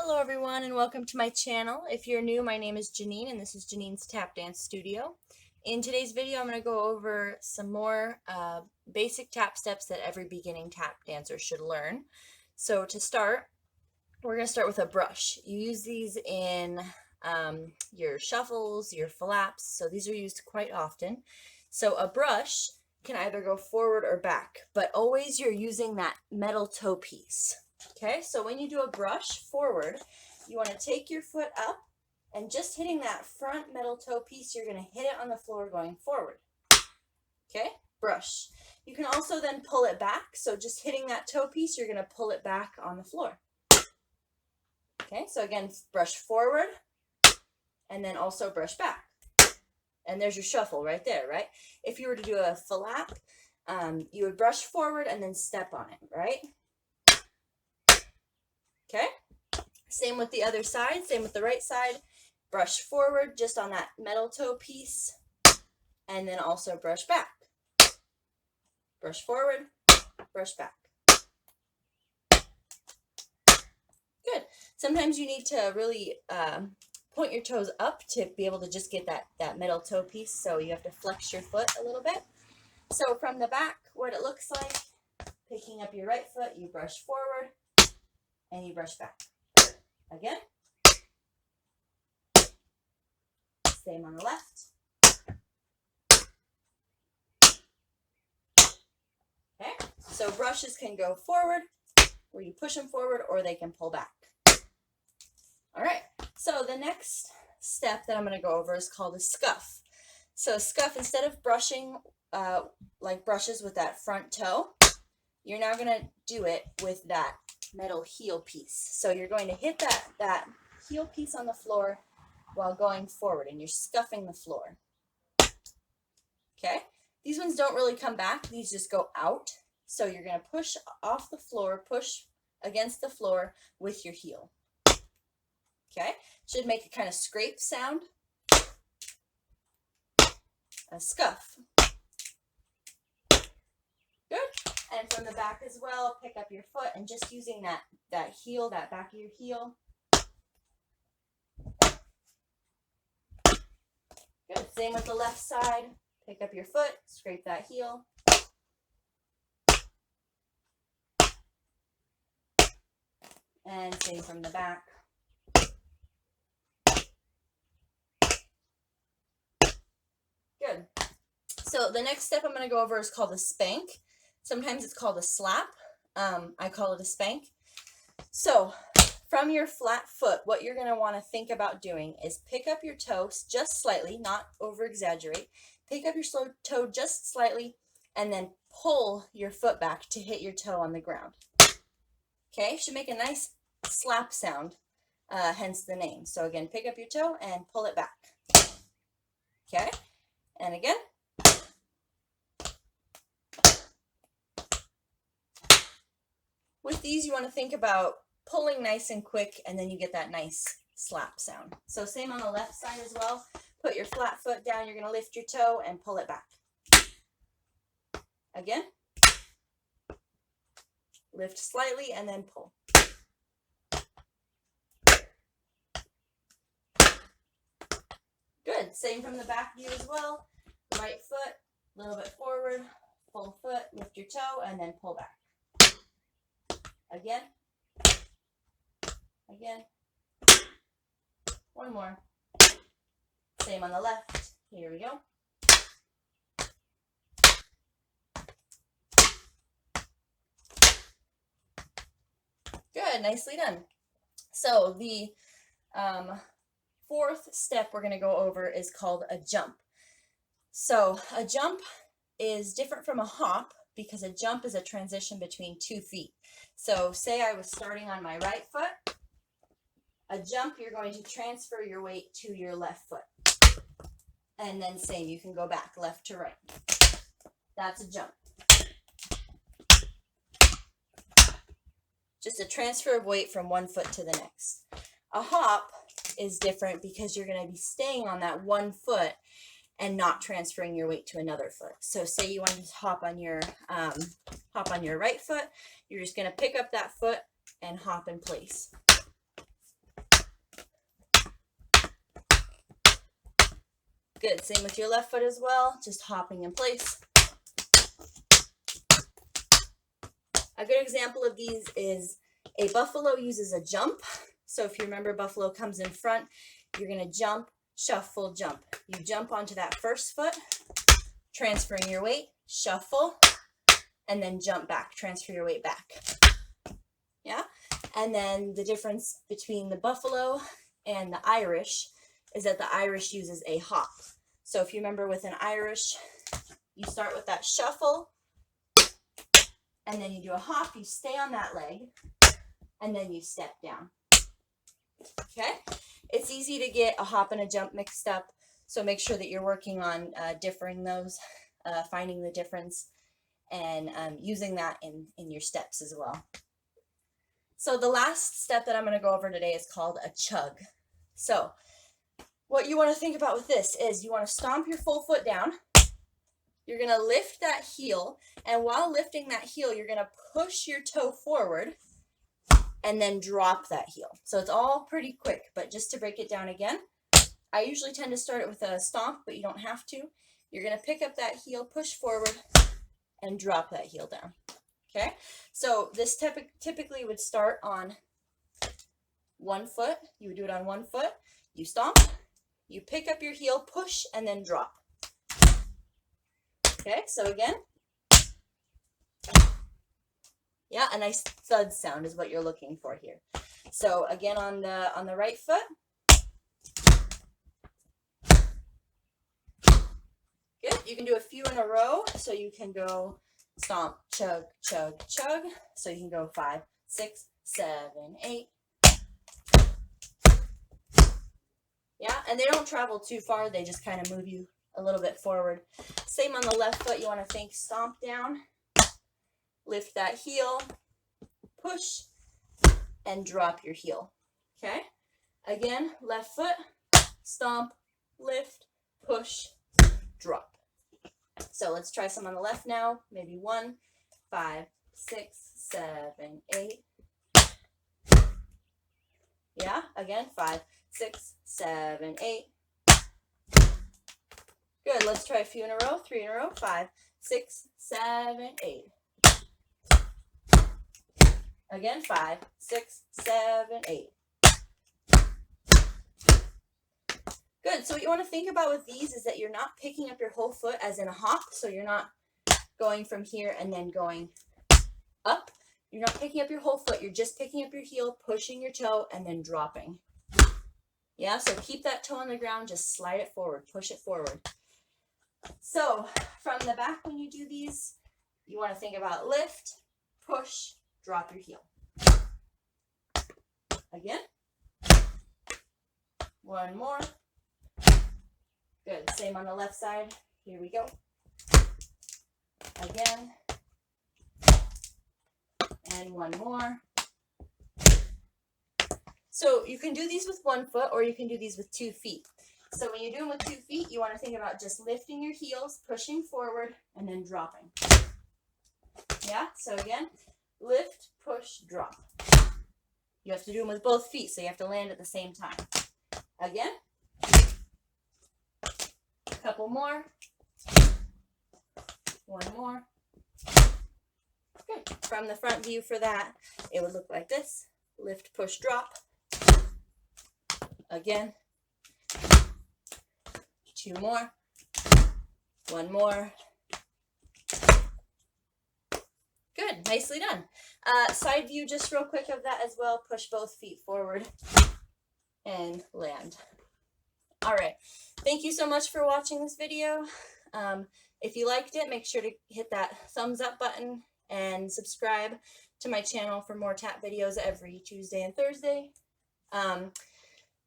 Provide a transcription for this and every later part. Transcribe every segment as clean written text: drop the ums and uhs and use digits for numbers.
Hello everyone and welcome to my channel. If you're new, my name is Janine and this is Janine's Tap Dance Studio. In today's video I'm going to go over some more basic tap steps that every beginning tap dancer should learn. So to start, we're going to start with a brush. You use these in your shuffles, your flaps, so these are used quite often. So a brush can either go forward or back, but always you're using that metal toe piece. Okay, so when you do a brush forward, you want to take your foot up and just hitting that front metal toe piece, you're going to hit it on the floor going forward. Okay, brush. You can also then pull it back, so just hitting that toe piece, you're going to pull it back on the floor. Okay, so again, brush forward and then also brush back. And there's your shuffle right there, right? If you were to do a flap, you would brush forward and then step on it, right? Okay, same with the other side, same with the right side. Brush forward just on that metal toe piece, and then also brush back. Brush forward, brush back. Good. Sometimes you need to really point your toes up to be able to just get that metal toe piece, so you have to flex your foot a little bit. So from the back, what it looks like, picking up your right foot, you brush forward, and you brush back. Again. Same on the left. Okay, so brushes can go forward, where you push them forward, or they can pull back. All right, so the next step that I'm going to go over is called a scuff. So scuff, instead of brushing like brushes with that front toe, you're now going to do it with that metal heel piece. So you're going to hit that heel piece on the floor while going forward, and you're scuffing the floor. Okay, these ones don't really come back, these just go out. So you're going to push off the floor, push against the floor with your heel. Okay, should make a kind of scrape sound. A scuff. Good. And from the back as well, pick up your foot and just using that heel, that back of your heel. Good. Same with the left side. Pick up your foot, scrape that heel. And same from the back. Good. So the next step I'm going to go over is called a spank. Sometimes it's called a slap. I call it a spank. So from your flat foot, what you're going to want to think about doing is pick up your toes just slightly, not over exaggerate. Pick up your toe just slightly and then pull your foot back to hit your toe on the ground. Okay, should make a nice slap sound, hence the name. So again, pick up your toe and pull it back. Okay, and again. With these, you want to think about pulling nice and quick, and then you get that nice slap sound. So same on the left side as well. Put your flat foot down, you're going to lift your toe and pull it back. Again. Lift slightly and then pull. Good. Same from the back view as well. Right foot, a little bit forward, full foot, lift your toe, and then pull back. Again. Again. One more. Same on the left. Here we go. Good, nicely done. So the fourth step we're going to go over is called a jump. So a jump is different from a hop because a jump is a transition between 2 feet. So say I was starting on my right foot. A jump, you're going to transfer your weight to your left foot. And then same, you can go back left to right. That's a jump. Just a transfer of weight from one foot to the next. A hop is different because you're going to be staying on that one foot and not transferring your weight to another foot. So say you want to hop on your right foot, you're just going to pick up that foot and hop in place. Good, same with your left foot as well, just hopping in place. A good example of these is a buffalo uses a jump. So if you remember, buffalo comes in front, you're going to jump, shuffle, jump. You jump onto that first foot, transferring your weight, shuffle, and then jump back, transfer your weight back. Yeah? And then the difference between the buffalo and the Irish is that the Irish uses a hop. So if you remember with an Irish, you start with that shuffle, and then you do a hop, you stay on that leg, and then you step down. Okay? It's easy to get a hop and a jump mixed up, so make sure that you're working on differing those, finding the difference, and using that in your steps as well. So the last step that I'm going to go over today is called a chug. So what you want to think about with this is you want to stomp your full foot down. You're going to lift that heel, and while lifting that heel, you're going to push your toe forward and then drop that heel. So it's all pretty quick, but just to break it down again, I usually tend to start it with a stomp, but you don't have to. You're going to pick up that heel, push forward, and drop that heel down. Okay? So this typically would start on one foot. You would do it on one foot. You stomp, you pick up your heel, push, and then drop. Okay, so again, yeah, a nice thud sound is what you're looking for here. So again, on the right foot, good. You can do a few in a row, so you can go stomp, chug, chug, chug. So you can go 5, 6, 7, 8. Yeah, and they don't travel too far. They just kind of move you a little bit forward. Same on the left foot. You want to think stomp down, lift that heel, push, and drop your heel. Okay? Again, left foot, stomp, lift, push, drop. So let's try some on the left now. Maybe 1, 5, 6, 7, 8. Yeah, again, 5, 6, 7, 8. Good. Let's try a few in a row. 3 in a row. 5, 6, 7, 8. Again, 5, 6, 7, 8. Good. So what you want to think about with these is that you're not picking up your whole foot as in a hop. So you're not going from here and then going up. You're not picking up your whole foot. You're just picking up your heel, pushing your toe, and then dropping. Yeah, so keep that toe on the ground. Just slide it forward. Push it forward. So from the back when you do these, you want to think about lift, push, drop your heel. Again. 1 more. Good. Same on the left side. Here we go. Again. And 1 more. So you can do these with 1 foot or you can do these with 2 feet. So when you're doing with 2 feet, you want to think about just lifting your heels, pushing forward, and then dropping. Yeah, so again, lift, push, drop. You have to do them with both feet, so you have to land at the same time. Again. A couple more. 1 more. Good. From the front view for that, it would look like this. Lift, push, drop. Again. 2 more. 1 more. Good, nicely done. Side view just real quick of that as well. Push both feet forward and land. All right, thank you so much for watching this video. If you liked it, make sure to hit that thumbs up button and subscribe to my channel for more tap videos every Tuesday and Thursday.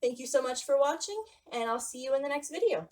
Thank you so much for watching, and I'll see you in the next video.